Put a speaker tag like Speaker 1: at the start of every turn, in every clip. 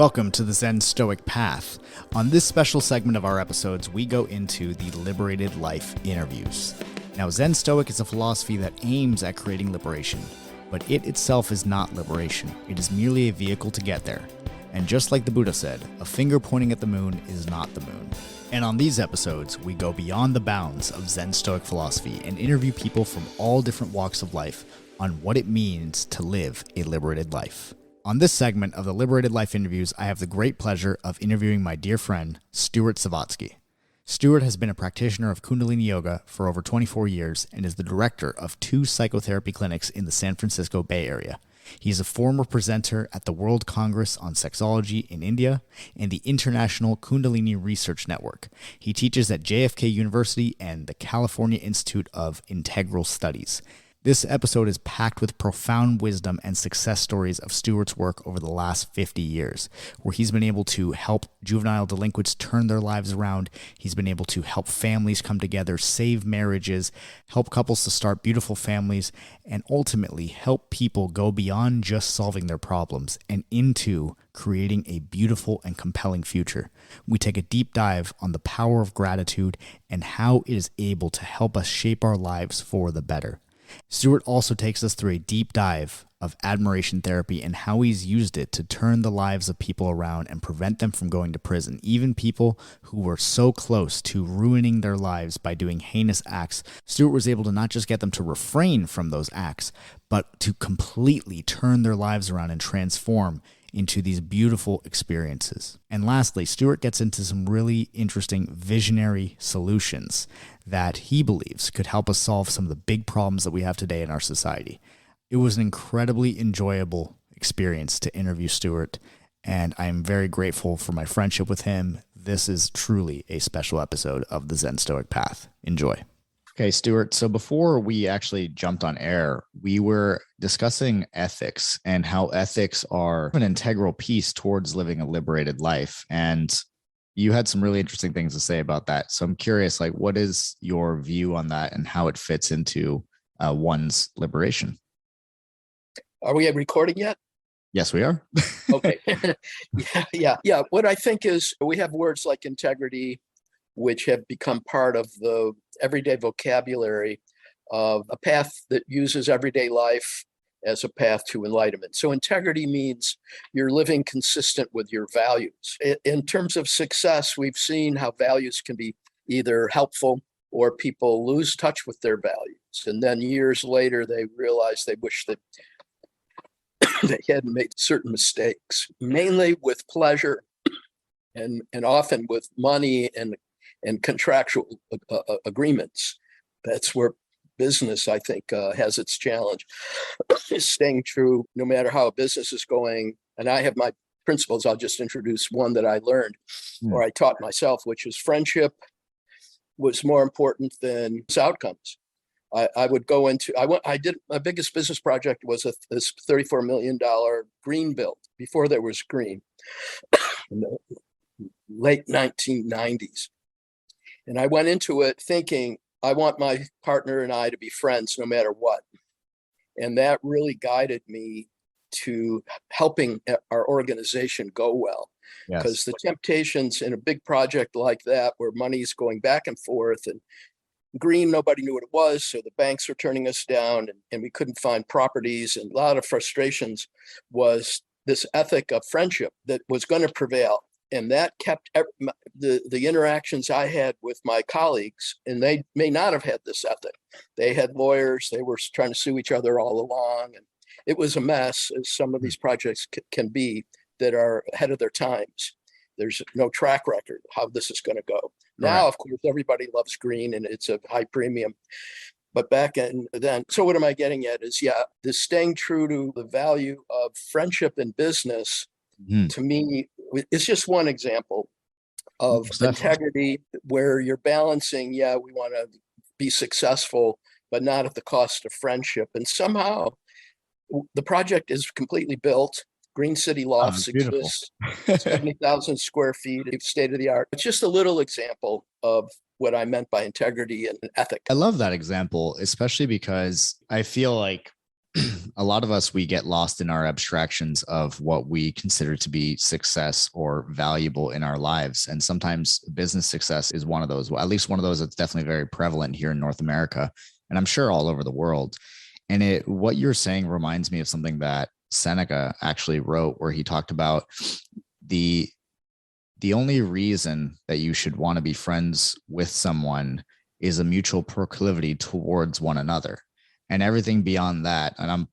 Speaker 1: Welcome to the Zen Stoic Path. On this special segment of our episodes, we go into the Liberated Life interviews. Now, Zen Stoic is a philosophy that aims at creating liberation, but it itself is not liberation. It is merely a vehicle to get there. And just like the Buddha said, a finger pointing at the moon is not the moon. And on these episodes, we go beyond the bounds of Zen Stoic philosophy and interview people from all different walks of life on what it means to live a liberated life. On this segment of the Liberated Life interviews, I have the great pleasure of interviewing my dear friend, Stuart Sovatsky. Stuart has been a practitioner of Kundalini Yoga for over 24 years and is the director of 2 psychotherapy clinics in the San Francisco Bay Area. He is a former presenter at the World Congress on Sexology in India and the International Kundalini Research Network. He teaches at JFK University and the California Institute of Integral Studies. This episode is packed with profound wisdom and success stories of Stuart's work over the last 50 years, where he's been able to help juvenile delinquents turn their lives around. He's been able to help families come together, save marriages, help couples to start beautiful families, and ultimately help people go beyond just solving their problems and into creating a beautiful and compelling future. We take a deep dive on the power of gratitude and how it is able to help us shape our lives for the better. Stuart also takes us through a deep dive of admiration therapy and how he's used it to turn the lives of people around and prevent them from going to prison, even people who were so close to ruining their lives by doing heinous acts. Stuart was able to not just get them to refrain from those acts, but to completely turn their lives around and transform into these beautiful experiences. And lastly, Stuart gets into some really interesting visionary solutions that he believes could help us solve some of the big problems that we have today in our society. It was an incredibly enjoyable experience to interview Stuart, and I'm very grateful for my friendship with him. This is truly a special episode of the Zen Stoic Path. Enjoy. Okay, Stuart. So before we actually jumped on air, we were discussing ethics and how ethics are an integral piece towards living a liberated life. And you had some really interesting things to say about that. So I'm curious, like, what is your view on that and how it fits into one's liberation?
Speaker 2: Are we recording yet?
Speaker 1: Yes, we are.
Speaker 2: Okay. Yeah. What I think is we have words like integrity, which have become part of the everyday vocabulary of a path that uses everyday life as a path to enlightenment. So integrity means you're living consistent with your values. In terms of success, we've seen how values can be either helpful or people lose touch with their values. And then years later, they realize they wish that they hadn't made certain mistakes, mainly with pleasure and often with money and contractual agreements. That's where business, I think, has its challenge, is staying true no matter how a business is going. And I have my principles. I'll just introduce one that I learned or I taught myself, which is friendship was more important than its outcomes. I would go into, I did, my biggest business project was this $34 million green build before there was green in the late 1990s. And I went into it thinking, I want my partner and I to be friends no matter what. And that really guided me to helping our organization go well. Because the temptations in a big project like that, where money's going back and forth and green, nobody knew what it was. So the banks were turning us down and we couldn't find properties, and a lot of frustrations, was this ethic of friendship that was going to prevail. And that kept the interactions I had with my colleagues, and they may not have had this ethic. They had lawyers, they were trying to sue each other all along. And it was a mess, as some of these projects can be that are ahead of their times. There's no track record how this is going to go. Now, of course, everybody loves green and it's a high premium. But back then, so what am I getting at is, this staying true to the value of friendship in business, to me, it's just one example of integrity where you're balancing, we want to be successful, but not at the cost of friendship. And somehow the project is completely built. Green City Lofts exist, 70,000 square feet, state of the art. It's just a little example of what I meant by integrity and ethic.
Speaker 1: I love that example, especially because I feel like a lot of us, we get lost in our abstractions of what we consider to be success or valuable in our lives. And sometimes business success is one of those, well, at least one of those that's definitely very prevalent here in North America, and I'm sure all over the world. And what you're saying reminds me of something that Seneca actually wrote, where he talked about the only reason that you should want to be friends with someone is a mutual proclivity towards one another. And everything beyond that, and I'm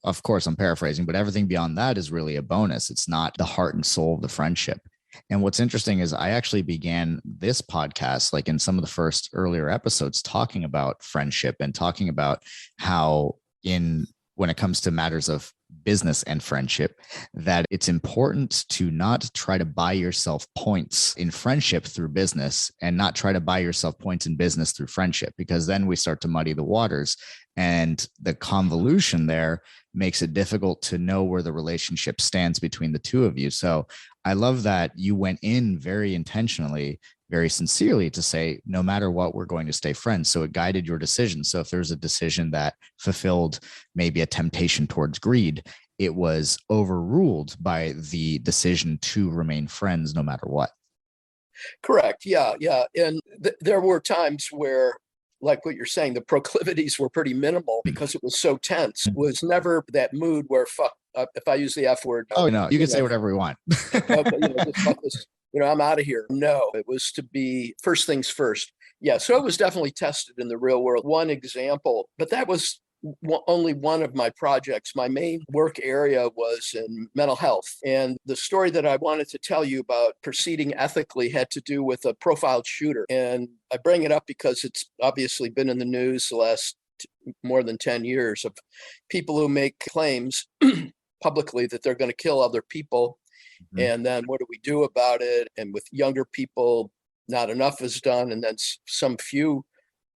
Speaker 1: paraphrasing, but everything beyond that is really a bonus. It's not the heart and soul of the friendship. And what's interesting is I actually began this podcast, like in some of the first earlier episodes, talking about friendship and talking about how when it comes to matters of business and friendship, that it's important to not try to buy yourself points in friendship through business and not try to buy yourself points in business through friendship, because then we start to muddy the waters, and the convolution there makes it difficult to know where the relationship stands between the two of you. So I love that you went in very intentionally, very sincerely to say, no matter what, we're going to stay friends. So it guided your decision. So if there's a decision that fulfilled maybe a temptation towards greed, it was overruled by the decision to remain friends no matter what.
Speaker 2: Correct. Yeah. And there were times where, like what you're saying, the proclivities were pretty minimal because it was so tense. It was never that mood where, fuck, if I use the F word.
Speaker 1: Oh, no, you can say whatever we want.
Speaker 2: Okay, just fuck this. I'm out of here. No, it was to be first things first. Yeah, so it was definitely tested in the real world. One example, but that was only one of my projects. My main work area was in mental health. And the story that I wanted to tell you about proceeding ethically had to do with a profiled shooter. And I bring it up because it's obviously been in the news the last more than 10 years of people who make claims publicly that they're going to kill other people. Mm-hmm. And then what do we do about it? And with younger people, not enough is done. And then some few,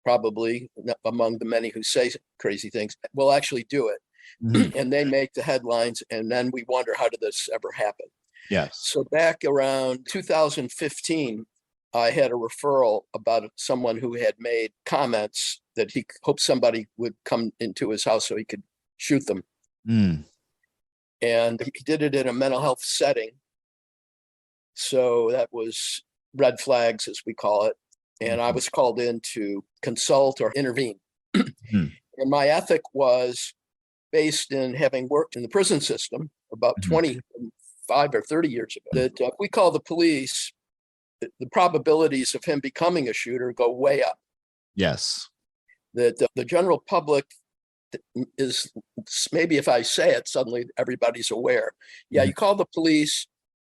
Speaker 2: probably among the many who say crazy things, will actually do it. Mm-hmm. And they make the headlines. And then we wonder, how did this ever happen?
Speaker 1: Yes.
Speaker 2: So back around 2015, I had a referral about someone who had made comments that he hoped somebody would come into his house so he could shoot them. Mm. And he did it in a mental health setting. So that was red flags, as we call it. And I was called in to consult or intervene. And my ethic was based in having worked in the prison system about 25 or 30 years ago, that if we call the police, the probabilities of him becoming a shooter go way up.
Speaker 1: Yes.
Speaker 2: That the general public is, maybe if I say it, suddenly everybody's aware. Yeah, you call the police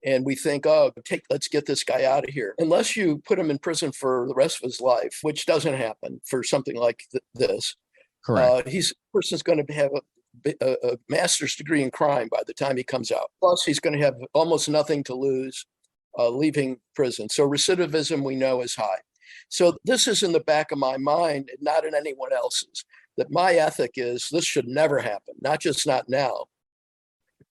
Speaker 2: and we think, oh, let's get this guy out of here. Unless you put him in prison for the rest of his life, which doesn't happen for something like this.
Speaker 1: Correct.
Speaker 2: Person's going to have a master's degree in crime by the time he comes out. Plus, he's going to have almost nothing to lose leaving prison. So recidivism, we know, is high. So this is in the back of my mind, not in anyone else's, that my ethic is this should never happen, not just not now.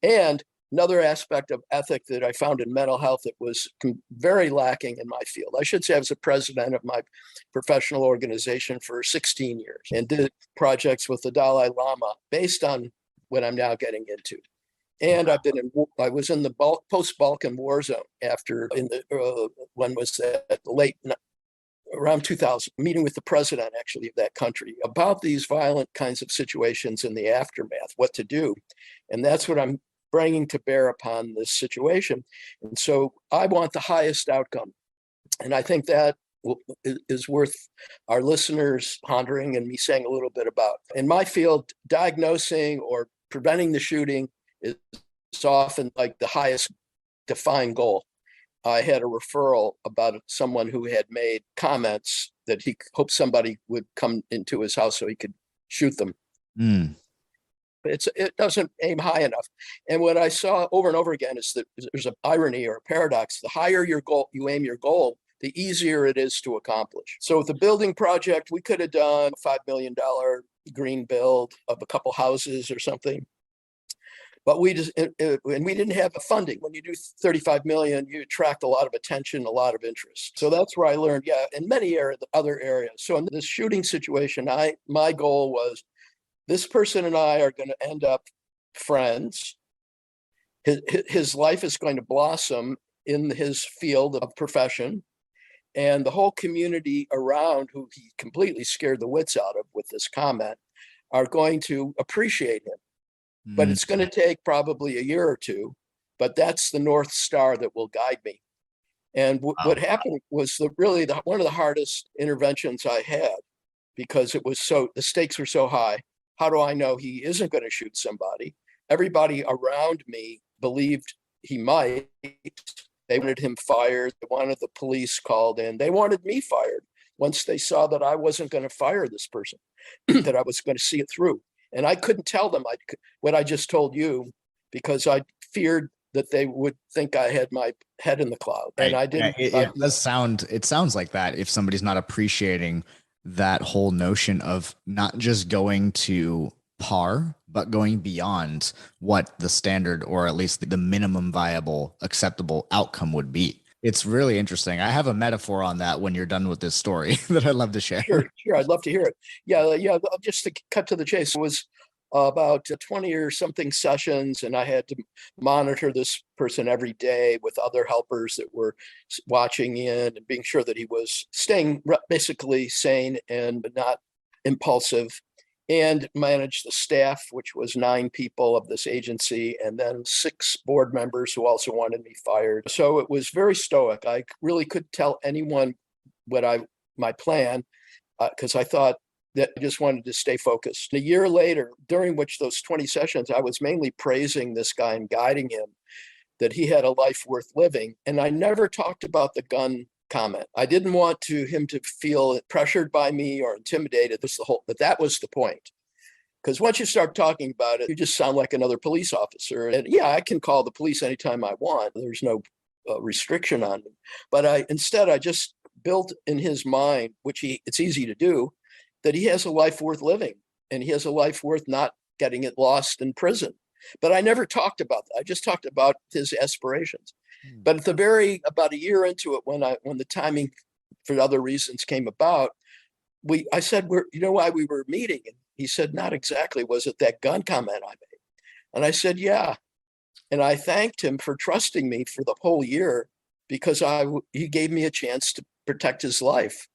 Speaker 2: And another aspect of ethic that I found in mental health that was very lacking in my field. I should say I was the president of my professional organization for 16 years and did projects with the Dalai Lama based on what I'm now getting into. And I was in the post-Balkan war zone when was that, around 2000, meeting with the president actually of that country about these violent kinds of situations in the aftermath, what to do. And that's what I'm bringing to bear upon this situation. And so I want the highest outcome. And I think that is worth our listeners pondering and me saying a little bit about. In my field, diagnosing or preventing the shooting is often like the highest defined goal. I had a referral about someone who had made comments that he hoped somebody would come into his house so he could shoot them. Mm. It doesn't aim high enough. And what I saw over and over again is that there's an irony or a paradox. The higher your goal, you aim your goal, the easier it is to accomplish. So with the building project, we could have done a $5 million green build of a couple houses or something. But we didn't have the funding. When you do 35 million, you attract a lot of attention, a lot of interest. So that's where I learned, in many other areas. So in this shooting situation, my goal was this person and I are going to end up friends. His life is going to blossom in his field of profession. And the whole community around, who he completely scared the wits out of with this comment, are going to appreciate him. But it's going to take probably a year or two, but that's the North Star that will guide me. And what happened was one of the hardest interventions I had, because the stakes were so high. How do I know he isn't going to shoot somebody? Everybody around me believed he might. They wanted him fired. They wanted the police called in. They wanted me fired once they saw that I wasn't going to fire this person, that I was going to see it through. And I couldn't tell them what I just told you, because I feared that they would think I had my head in the cloud. And I didn't.
Speaker 1: Yeah, it sounds like that. If somebody's not appreciating that whole notion of not just going to par, but going beyond what the standard, or at least the minimum viable acceptable outcome would be. It's really interesting. I have a metaphor on that when you're done with this story that I'd love to share.
Speaker 2: Sure. I'd love to hear it. Yeah. Just to cut to the chase, it was about 20 or something sessions, and I had to monitor this person every day with other helpers that were watching in and being sure that he was staying basically sane and not impulsive, and manage the staff, which was 9 people of this agency, and then 6 board members who also wanted me fired. So it was very stoic. I really couldn't tell anyone my plan, because I thought that I just wanted to stay focused. A year later, during which those 20 sessions, I was mainly praising this guy and guiding him, that he had a life worth living. And I never talked about the gun comment. I didn't want him to feel pressured by me or intimidated. But that was the point. Because once you start talking about it, you just sound like another police officer. And yeah, I can call the police anytime I want. There's no restriction on me. But I just built in his mind, it's easy to do, that he has a life worth living, and he has a life worth not getting it lost in prison. But I never talked about that. I just talked about his aspirations. But about a year into it, when the timing for other reasons came about, I said, you know why we were meeting? And he said, not exactly. Was it that gun comment I made? And I said, yeah. And I thanked him for trusting me for the whole year, because he gave me a chance to protect his life.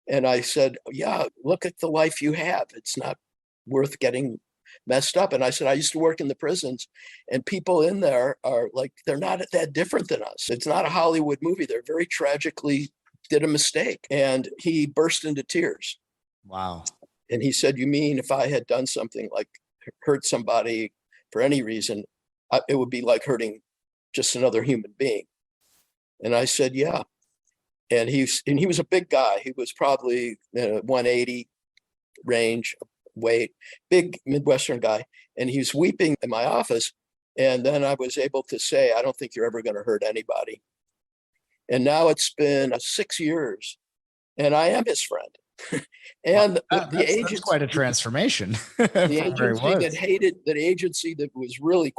Speaker 2: And I said, yeah, look at the life you have. It's not worth getting messed up. And I said, I used to work in the prisons, and people in there are like, they're not that different than us. It's not a Hollywood movie. They're very tragically did a mistake. And he burst into tears.
Speaker 1: Wow.
Speaker 2: And he said, you mean if I had done something like hurt somebody for any reason, it would be like hurting just another human being? And I said, yeah. And he was a big guy. He was probably 180 range weight, big Midwestern guy. And he was weeping in my office. And then I was able to say, I don't think you're ever going to hurt anybody. And now it's been 6 years, and I am his friend. And
Speaker 1: that's quite a transformation.
Speaker 2: The agency that was really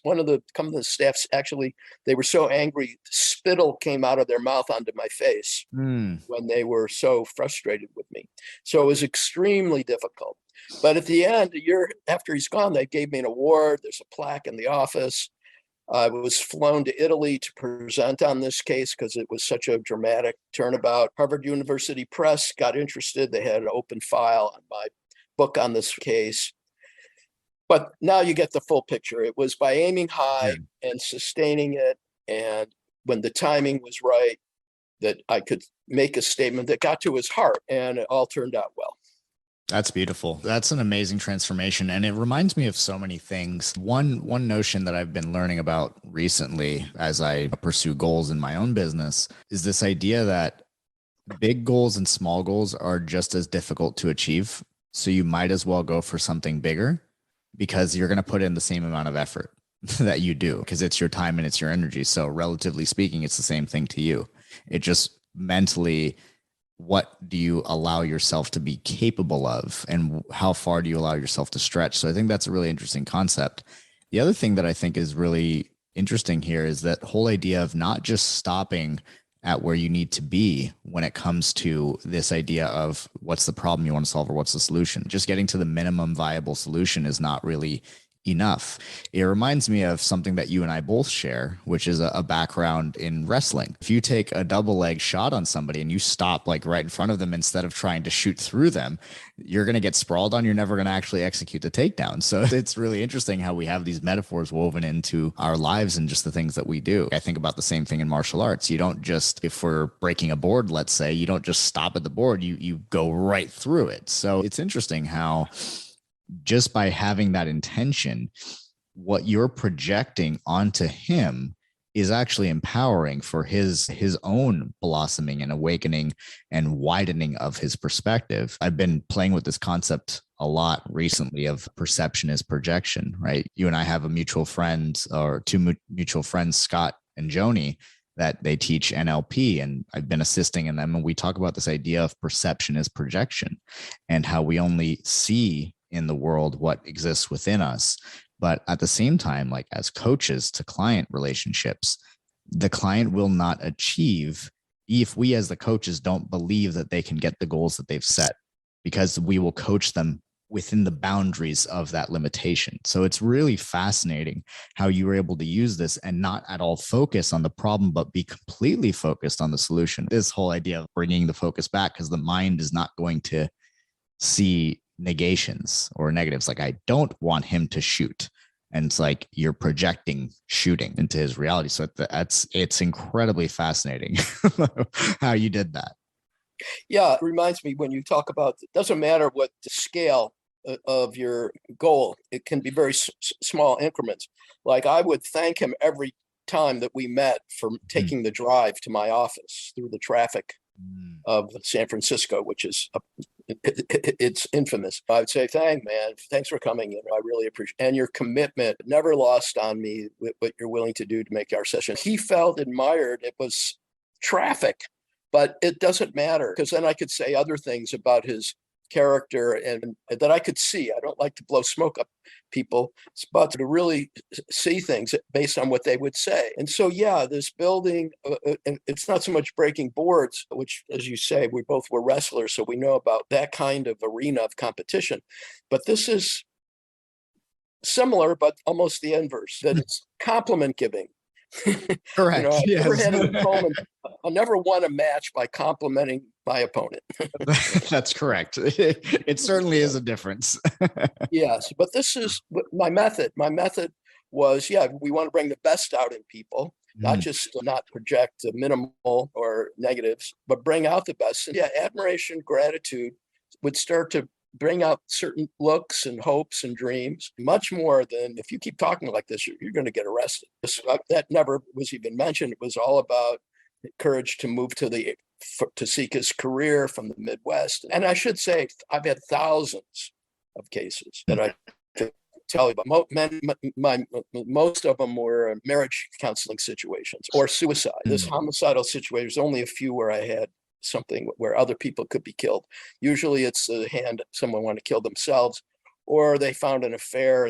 Speaker 2: one of the staffs, actually, they were so angry, spittle came out of their mouth onto my face when they were so frustrated with me. So it was extremely difficult. But at the end, a year after he's gone, they gave me an award. There's a plaque in the office. I was flown to Italy to present on this case because it was such a dramatic turnabout. Harvard University Press got interested. They had an open file on my book on this case. But now you get the full picture. It was by aiming high and sustaining it, and when the timing was right, that I could make a statement that got to his heart, and it all turned out well.
Speaker 1: That's beautiful. That's an amazing transformation. And it reminds me of so many things. One notion that I've been learning about recently as I pursue goals in my own business is this idea that big goals and small goals are just as difficult to achieve. So you might as well go for something bigger, because you're going to put in the same amount of effort that you do, because it's your time and it's your energy. So relatively speaking, it's the same thing to you. It just mentally, what do you allow yourself to be capable of, and how far do you allow yourself to stretch? So I think that's a really interesting concept. The other thing that I think is really interesting here is that whole idea of not just stopping at where you need to be when it comes to this idea of what's the problem you want to solve or what's the solution. Just getting to the minimum viable solution is not really enough. It reminds me of something that you and I both share, which is a background in wrestling. If you take a double leg shot on somebody and you stop like right in front of them instead of trying to shoot through them, you're going to get sprawled on. You're never going to actually execute the takedown. So it's really interesting how we have these metaphors woven into our lives and just the things that we do. I think about the same thing in martial arts. You don't just, if we're breaking a board, let's say, you don't just stop at the board, you go right through it. So it's interesting how just by having that intention, what you're projecting onto him is actually empowering for his own blossoming and awakening and widening of his perspective. I've been playing with this concept a lot recently of perception is projection, right? You and I have a mutual friend, or two mutual friends, Scott and Joni, that they teach NLP, and I've been assisting in them. And we talk about this idea of perception is projection and how we only see in the world what exists within us. But at the same time, like as coaches to client relationships, the client will not achieve if we as the coaches don't believe that they can get the goals that they've set, because we will coach them within the boundaries of that limitation. So it's really fascinating how you were able to use this and not at all focus on the problem, but be completely focused on the solution. This whole idea of bringing the focus back, because the mind is not going to see negations or negatives. Like, I don't want him to shoot. And it's like you're projecting shooting into his reality. So it's incredibly fascinating how you did that.
Speaker 2: Yeah, it reminds me when you talk about, it doesn't matter what the scale of your goal, it can be very small increments. Like I would thank him every time that we met for taking the drive to my office through the traffic of San Francisco, which is it's infamous. I would say, thanks for coming in. I really appreciate, and your commitment never lost on me with what you're willing to do to make our session. He felt admired. It was traffic, but it doesn't matter, because then I could say other things about his character and that I could see. I don't like to blow smoke up people, but to really see things based on what they would say. And so, yeah, this building, and it's not so much breaking boards, which, as you say, we both were wrestlers, so we know about that kind of arena of competition. But this is similar, but almost the inverse, that it's compliment giving.
Speaker 1: Correct.
Speaker 2: I never won a match by complimenting my opponent.
Speaker 1: That's correct. It certainly is a difference.
Speaker 2: Yes, but this is my method. My method was, we want to bring the best out in people, not just not project the minimal or negatives, but bring out the best. And admiration, gratitude would start to bring out certain looks and hopes and dreams, much more than if you keep talking like this, you're going to get arrested. That never was even mentioned. It was all about courage to move to seek his career from the Midwest. And I should say, I've had thousands of cases that I could tell you about. Most of them were marriage counseling situations or suicide. This homicidal situation, there's only a few where I had something where other people could be killed. Usually it's the hand someone want to kill themselves, or they found an affair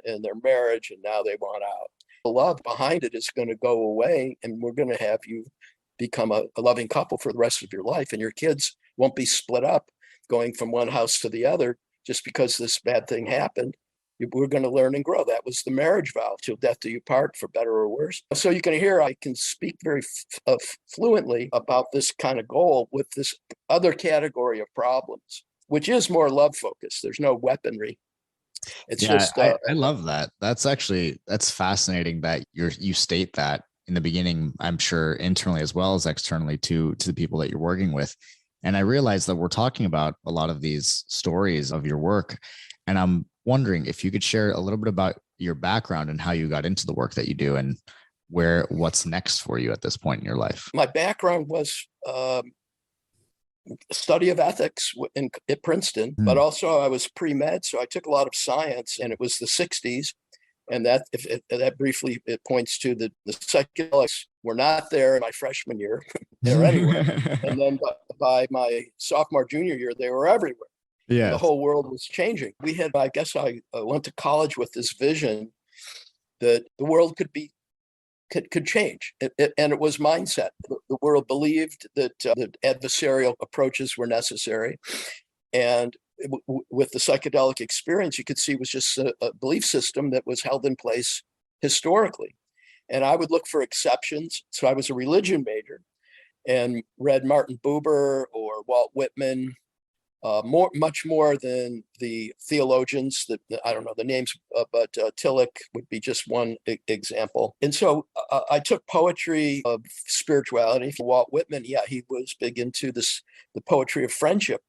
Speaker 2: in their marriage and now they want out. The love behind it is going to go away, and we're going to have you become a loving couple for the rest of your life, and your kids won't be split up going from one house to the other just because this bad thing happened. We're going to learn and grow. That was the marriage vow, till death do you part, for better or worse. So you can hear I can speak very fluently about this kind of goal with this other category of problems, which is more love focused. There's no weaponry. It's just
Speaker 1: I love that. That's fascinating that you state that in the beginning, I'm sure internally as well as externally to the people that you're working with. And I realize that we're talking about a lot of these stories of your work, and I'm wondering if you could share a little bit about your background and how you got into the work that you do and what's next for you at this point in your life.
Speaker 2: My background was study of ethics at Princeton, but also I was pre-med, so I took a lot of science, and it was the 60s. And that briefly, it points to the psychedelics were not there in my freshman year there anywhere. And then by my sophomore, junior year, they were everywhere. Yeah, the whole world was changing. I went to college with this vision that the world could be could change. And it was mindset. The world believed that that adversarial approaches were necessary. And with the psychedelic experience, you could see it was just a belief system that was held in place historically. And I would look for exceptions. So I was a religion major and read Martin Buber or Walt Whitman, much more than the theologians that I don't know the names, but Tillich would be just one example. And so I took poetry of spirituality. Walt Whitman, yeah, he was big into the poetry of friendship.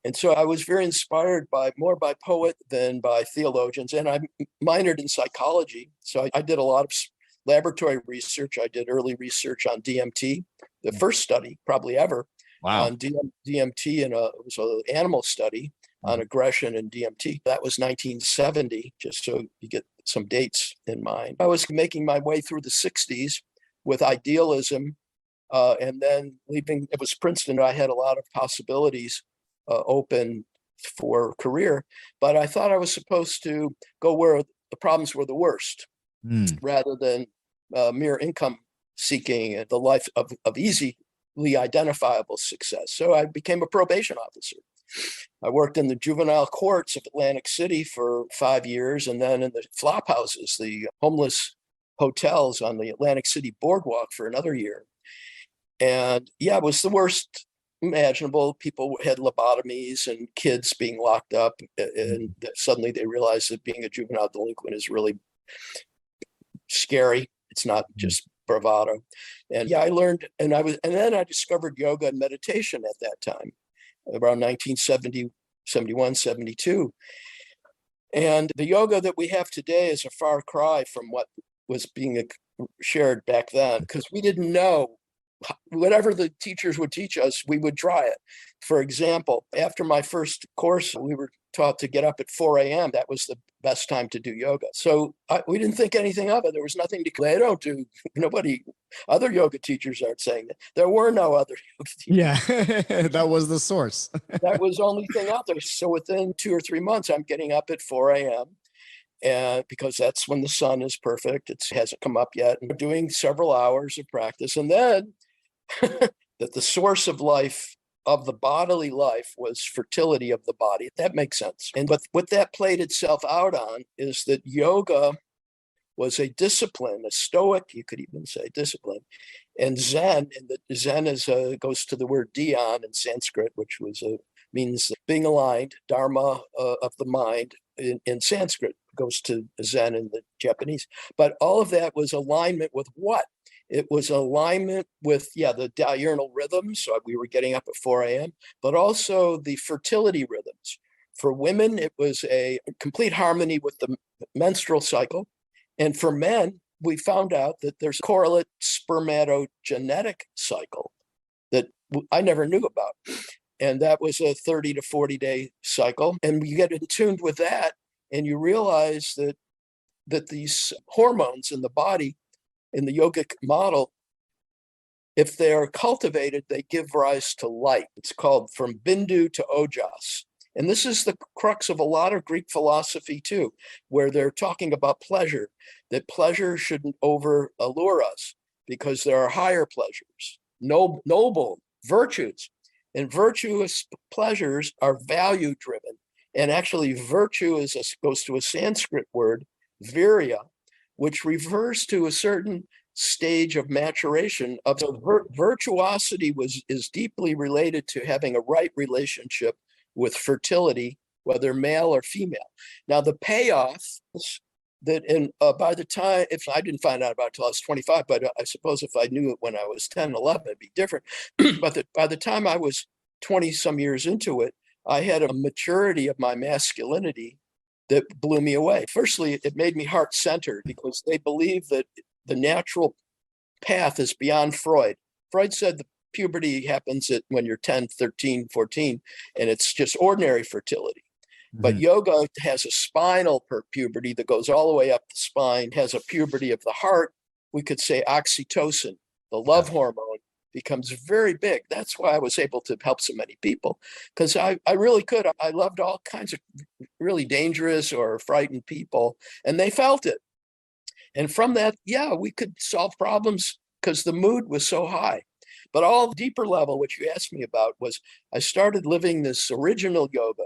Speaker 2: And so I was very inspired more by poet than by theologians. And I minored in psychology. So I did a lot of laboratory research. I did early research on DMT, the first study probably ever.
Speaker 1: Wow.
Speaker 2: On DMT, and it was an animal study on aggression and DMT. That was 1970, just so you get some dates in mind. I was making my way through the 60s with idealism, and then leaving. It was Princeton. I had a lot of possibilities open for career, but I thought I was supposed to go where the problems were the worst, rather than mere income seeking and the life of easily identifiable success. So I became a probation officer. I worked in the juvenile courts of Atlantic City for 5 years, and then in the flop houses, the homeless hotels on the Atlantic City boardwalk for another year. And yeah, it was the worst imaginable. People had lobotomies and kids being locked up, and suddenly they realized that being a juvenile delinquent is really scary. It's not just bravado. And yeah, I learned, and then I discovered yoga and meditation at that time, around 1970, 71, 72. And the yoga that we have today is a far cry from what was being shared back then, because we didn't know. Whatever the teachers would teach us, we would try it. For example, after my first course, we were taught to get up at 4 a.m. That was the best time to do yoga. So we didn't think anything of it. There was nothing to, they don't do, nobody, other yoga teachers aren't saying that. There were no other yoga teachers.
Speaker 1: Yeah, that was the source.
Speaker 2: That was the only thing out there. So within 2 or 3 months, I'm getting up at 4 a.m. And because that's when the sun is perfect. It hasn't come up yet. And doing several hours of practice. And then that the source of life, of the bodily life, was fertility of the body. That makes sense. And what that played itself out on is that yoga was a discipline, a Stoic, you could even say discipline, and Zen. And the Zen goes to the word Dhyan in Sanskrit, which means being aligned. Dharma of the mind in Sanskrit goes to Zen in the Japanese. But all of that was alignment with what? It was alignment with, the diurnal rhythms. So we were getting up at 4 a.m., but also the fertility rhythms. For women, it was a complete harmony with the menstrual cycle. And for men, we found out that there's a correlate spermatogenetic cycle that I never knew about. And that was a 30 to 40 day cycle. And you get in tune with that, and you realize that these hormones in the body, in the yogic model, if they are cultivated, they give rise to light. It's called from Bindu to Ojas. And this is the crux of a lot of Greek philosophy too, where they're talking about pleasure, that pleasure shouldn't allure us because there are higher pleasures, noble virtues. And virtuous pleasures are value driven. And actually virtue goes to a Sanskrit word, virya, which refers to a certain stage of maturation. Virtuosity is deeply related to having a right relationship with fertility, whether male or female. Now, the payoff that by the time, if I didn't find out about it until I was 25, but I suppose if I knew it when I was 10, 11, it'd be different. But by the time I was 20 some years into it, I had a maturity of my masculinity that blew me away. Firstly, it made me heart-centered because they believe that the natural path is beyond Freud. Freud said the puberty happens when you're 10, 13, 14, and it's just ordinary fertility. Mm-hmm. But yoga has a spinal puberty that goes all the way up the spine, has a puberty of the heart. We could say oxytocin, the love hormone, becomes very big. That's why I was able to help so many people, because I really could. I loved all kinds of really dangerous or frightened people, and they felt it. And from that, yeah, we could solve problems because the mood was so high. But all deeper level, which you asked me about, was I started living this original yoga.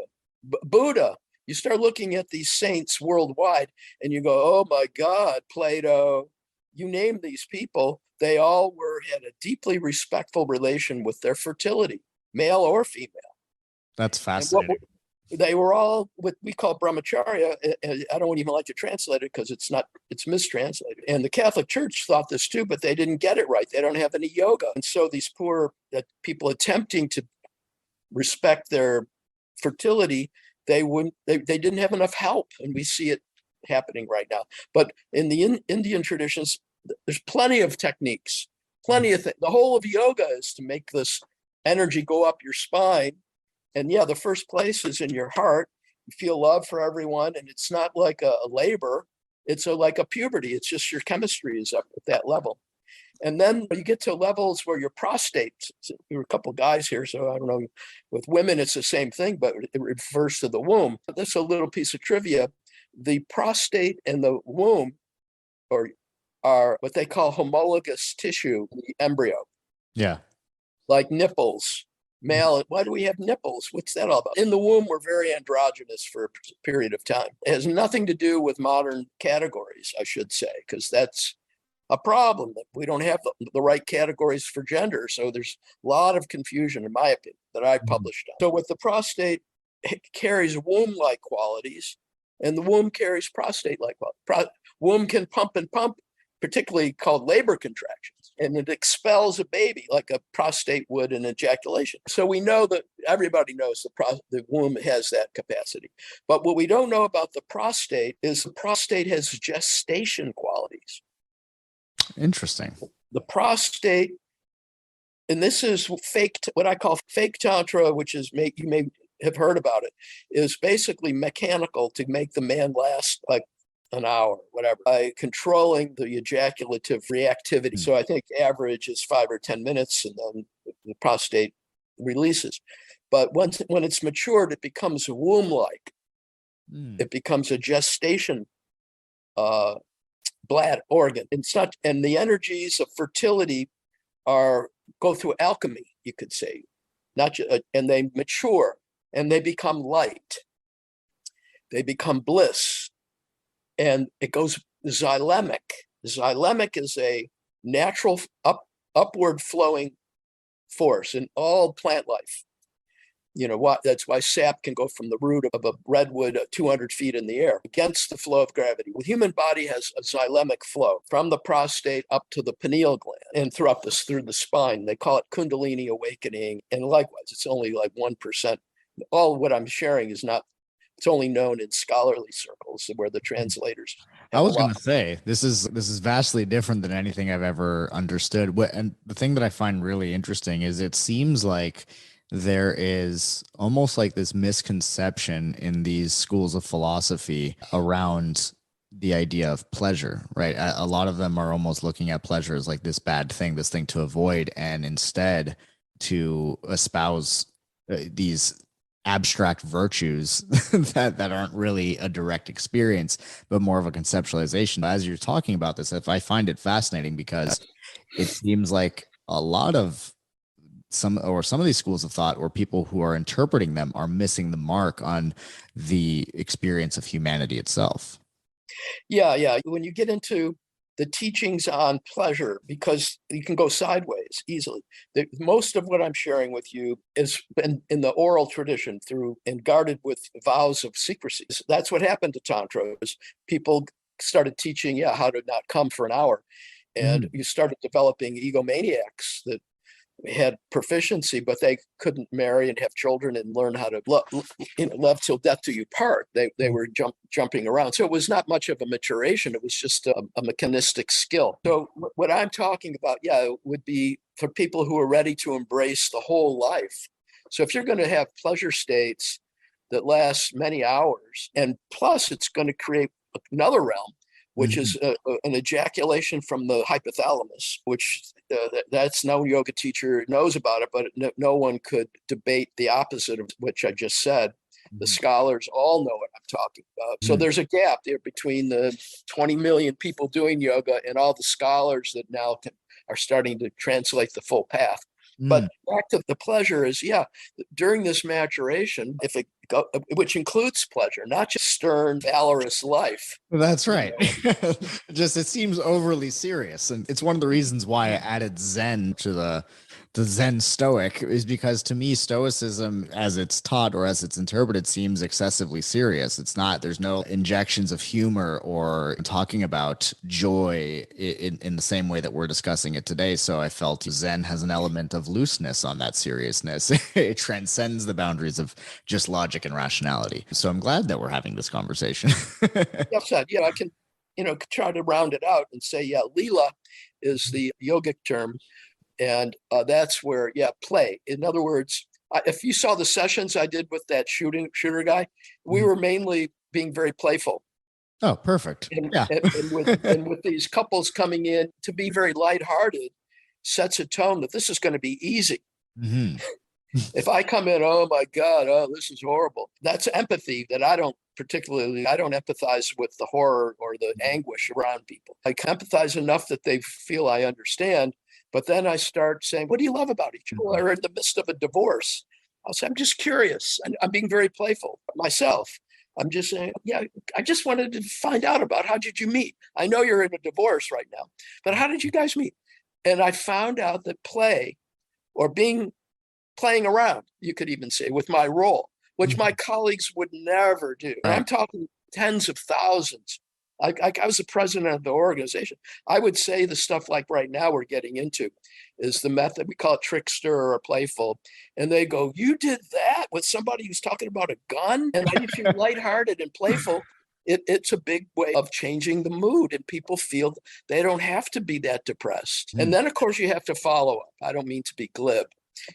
Speaker 2: Buddha, you start looking at these saints worldwide and you go, oh my God, Plato, you name these people, they all had a deeply respectful relation with their fertility, male or female.
Speaker 1: That's
Speaker 2: And what
Speaker 1: fascinating.
Speaker 2: they were all what we call brahmacharya. I don't even like to translate it because it's mistranslated. And the Catholic Church thought this too, but they didn't get it right. They don't have any yoga. And so these poor people attempting to respect their fertility, they didn't have enough help. And we see it happening right now. But in the Indian traditions, there's plenty of techniques, plenty of things. The whole of yoga is to make this energy go up your spine. And yeah, the first place is in your heart. You feel love for everyone. And it's not like a labor. It's like a puberty. It's just your chemistry is up at that level. And then you get to levels where your prostate, there were a couple of guys here, so I don't know, with women, it's the same thing, but it refers to the womb. This is a little piece of trivia. The prostate and the womb are what they call homologous tissue in the embryo.
Speaker 1: Yeah.
Speaker 2: Like nipples. Male, why do we have nipples? What's that all about? In the womb, we're very androgynous for a period of time. It has nothing to do with modern categories, I should say, because that's a problem that we don't have the right categories for gender. So there's a lot of confusion, in my opinion, that I published on. So with the prostate, it carries womb-like qualities, and the womb carries prostate-like qualities. Womb can pump and pump, particularly called labor contractions, and it expels a baby like a prostate would in ejaculation. So we know that everybody knows the womb has that capacity. But what we don't know about the prostate is the prostate has gestation qualities.
Speaker 1: Interesting.
Speaker 2: The prostate, and this is what I call fake tantra, which is you may have heard about it, is basically mechanical to make the man last like an hour, whatever, by controlling the ejaculative reactivity. So I think average is 5 or 10 minutes, and then the prostate releases. But when it's matured, it becomes womb-like. It becomes a gestation bladder organ. It's not, and the energies of fertility go through alchemy, you could say, and they mature and they become light. They become bliss. And it goes xylemic. Xylemic is a natural upward flowing force in all plant life. You know, that's why sap can go from the root of a redwood 200 feet in the air against the flow of gravity. The human body has a xylemic flow from the prostate up to the pineal gland and through the spine. They call it Kundalini awakening. And likewise, it's only like 1%. All what I'm sharing is not, it's only known in scholarly circles where the translators.
Speaker 1: I was going to say, this is vastly different than anything I've ever understood. And the thing that I find really interesting is it seems like there is almost like this misconception in these schools of philosophy around the idea of pleasure, right? A lot of them are almost looking at pleasure as like this bad thing, this thing to avoid, and instead to espouse these abstract virtues that aren't really a direct experience, but more of a conceptualization. As you're talking about this, I find it fascinating because it seems like a lot of some of these schools of thought or people who are interpreting them are missing the mark on the experience of humanity itself.
Speaker 2: Yeah. When you get into the teachings on pleasure, because you can go sideways easily. Most of what I'm sharing with you is in the oral tradition and guarded with vows of secrecy. That's what happened to Tantra, is people started teaching, how to not come for an hour. And you started developing egomaniacs that had proficiency, but they couldn't marry and have children and learn how to love till death do you part. They were jumping around. So it was not much of a maturation. It was just a mechanistic skill. So what I'm talking about, would be for people who are ready to embrace the whole life. So if you're going to have pleasure states that last many hours, and plus it's going to create another realm, which is an ejaculation from the hypothalamus, which that's no yoga teacher knows about it, but no one could debate the opposite of which I just said. The scholars all know it. talking about. So there's a gap there between the 20 million people doing yoga and all the scholars that now are starting to translate the full path. But back to the pleasure is, during this maturation, which includes pleasure, not just stern, valorous life.
Speaker 1: That's right. Just it seems overly serious. And it's one of the reasons why I added Zen to the Zen Stoic, is because to me, Stoicism, as it's taught or as it's interpreted, seems excessively serious. It's not, there's no injections of humor or talking about joy in the same way that we're discussing it today. So I felt Zen has an element of looseness on that seriousness. It transcends the boundaries of just logic and rationality. So I'm glad that we're having this conversation.
Speaker 2: Yes, I can, try to round it out and say, Lila is the yogic term. And that's where, play. In other words, if you saw the sessions I did with that shooter guy, we were mainly being very playful.
Speaker 1: Oh, perfect.
Speaker 2: And,
Speaker 1: Yeah.
Speaker 2: and with these couples coming in to be very lighthearted, sets a tone that this is going to be easy.
Speaker 1: Mm-hmm.
Speaker 2: If I come in, oh my God, this is horrible. That's empathy that I don't empathize with the horror or the anguish around people. I can empathize enough that they feel I understand. But then I start saying, what do you love about each other? Or in the midst of a divorce, I'll say, I'm just curious. I'm being very playful myself. I'm just saying, I just wanted to find out about how did you meet? I know you're in a divorce right now, but how did you guys meet? And I found out that play or playing around, you could even say, with my role, which my colleagues would never do. And I'm talking tens of thousands. I was the president of the organization. I would say the stuff like right now we're getting into is the method, we call it trickster or playful. And they go, you did that with somebody who's talking about a gun? And if you're lighthearted and playful, it's a big way of changing the mood, and people feel they don't have to be that depressed. And then, of course, you have to follow up. I don't mean to be glib.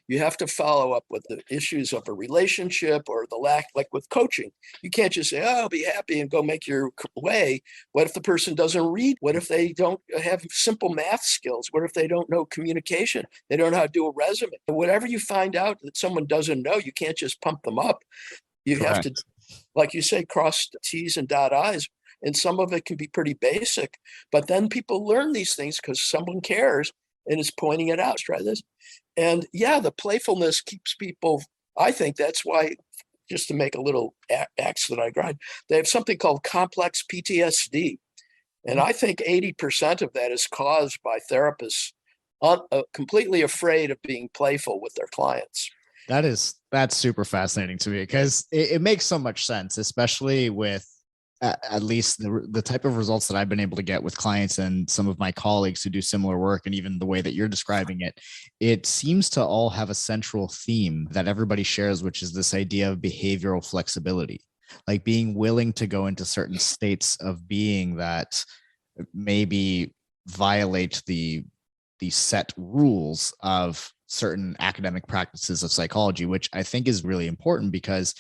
Speaker 2: You have to follow up with the issues of a relationship or the lack, like with coaching. You can't just say, oh, be happy and go make your way. What if the person doesn't read? What if they don't have simple math skills? What if they don't know communication? They don't know how to do a resume. And whatever you find out that someone doesn't know, you can't just pump them up. You have to, like you say, cross T's and dot I's. And some of it can be pretty basic. But then people learn these things because someone cares and is pointing it out. Try this. And the playfulness keeps people, I think that's why, just to make a little axe that I grind, they have something called complex PTSD. And I think 80% of that is caused by therapists completely afraid of being playful with their clients.
Speaker 1: That's super fascinating to me, because it makes so much sense, especially with at least the type of results that I've been able to get with clients and some of my colleagues who do similar work, and even the way that you're describing it, it seems to all have a central theme that everybody shares, which is this idea of behavioral flexibility, like being willing to go into certain states of being that maybe violate the set rules of certain academic practices of psychology, which I think is really important, because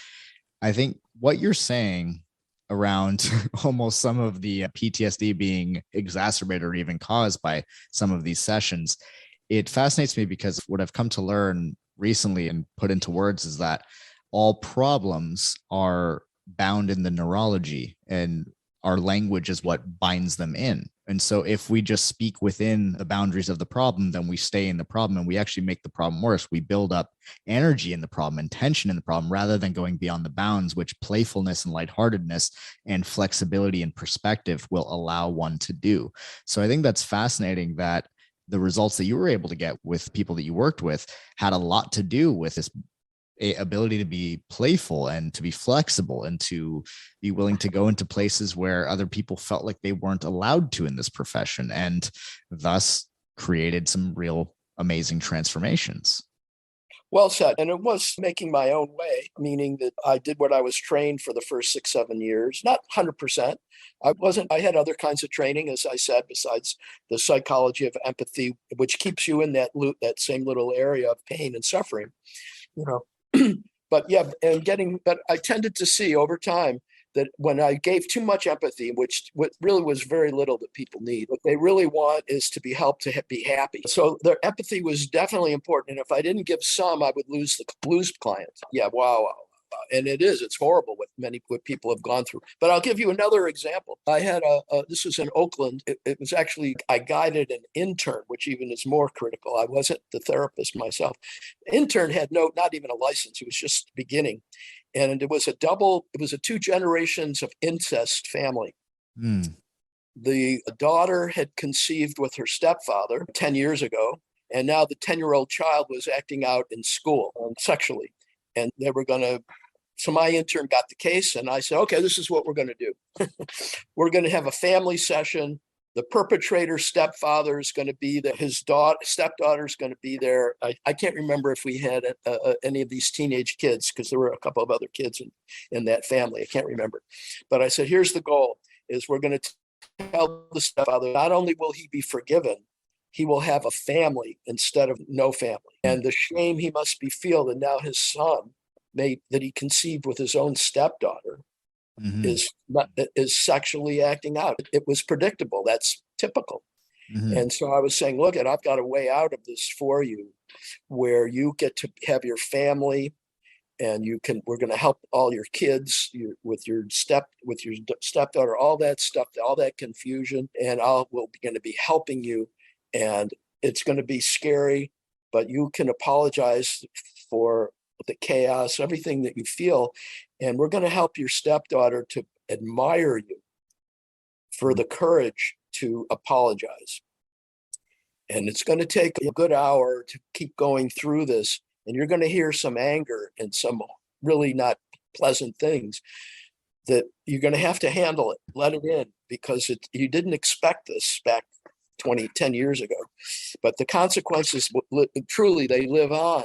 Speaker 1: I think what you're saying around almost some of the PTSD being exacerbated or even caused by some of these sessions, it fascinates me, because what I've come to learn recently and put into words is that all problems are bound in the neurology, and our language is what binds them in. And so if we just speak within the boundaries of the problem, then we stay in the problem and we actually make the problem worse. We build up energy in the problem and tension in the problem, rather than going beyond the bounds, which playfulness and lightheartedness and flexibility and perspective will allow one to do. So I think that's fascinating that the results that you were able to get with people that you worked with had a lot to do with this ability to be playful and to be flexible and to be willing to go into places where other people felt like they weren't allowed to in this profession, and thus created some real amazing transformations.
Speaker 2: Well said. And it was making my own way, meaning that I did what I was trained for the first 6-7 years, not 100%. I had other kinds of training, as I said, besides the psychology of empathy, which keeps you in that loop, that same little area of pain and suffering, But I tended to see over time that when I gave too much empathy, which really was very little that people need, what they really want is to be helped to be happy. So their empathy was definitely important. And if I didn't give some, I would lose clients. Yeah, wow. and it's horrible what people have gone through. But I'll give you another example. I had this was in Oakland. It was actually, I guided an intern, which even is more critical. I wasn't the therapist myself. Intern had not even a license. He was just beginning. And it was a 2 generations of incest family.
Speaker 1: Mm.
Speaker 2: The daughter had conceived with her stepfather 10 years ago. And now the 10-year-old child was acting out in school sexually. And they were so my intern got the case, and I said, okay, this is what we're going to do. We're going to have a family session. The perpetrator stepfather is going to be there. His stepdaughter is going to be there. I can't remember if we had any of these teenage kids, because there were a couple of other kids in that family. I can't remember. But I said, here's the goal, is we're going to tell the stepfather, not only will he be forgiven, he will have a family instead of no family. And the shame he must be feel that now his son, that he conceived with his own stepdaughter, is sexually acting out. It was predictable. That's typical. Mm-hmm. And so I was saying, look, I've got a way out of this for you, where you get to have your family, and we're going to help all your kids with your stepdaughter, all that stuff, all that confusion, and we're going to be helping you. And it's going to be scary, but you can apologize for the chaos, everything that you feel. And we're going to help your stepdaughter to admire you for the courage to apologize. And it's going to take a good hour to keep going through this. And you're going to hear some anger and some really not pleasant things that you're going to have to handle it, let it in, because you didn't expect this back 10 years ago. But the consequences, truly, they live on.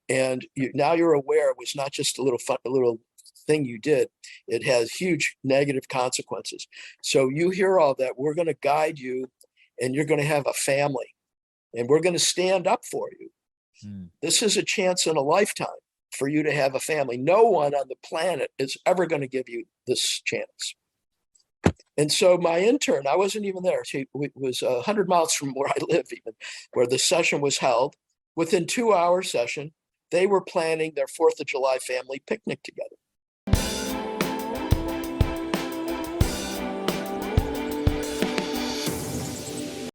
Speaker 2: And now you're aware it was not just a little thing you did. It has huge negative consequences. So you hear all that. We're going to guide you, and you're going to have a family, and we're going to stand up for you. This is a chance in a lifetime for you to have a family. No one on the planet is ever going to give you this chance. And so my intern, I wasn't even there. She was 100 miles from where I live, even, where the session was held. Within 2-hour session, they were planning their 4th of July family picnic together.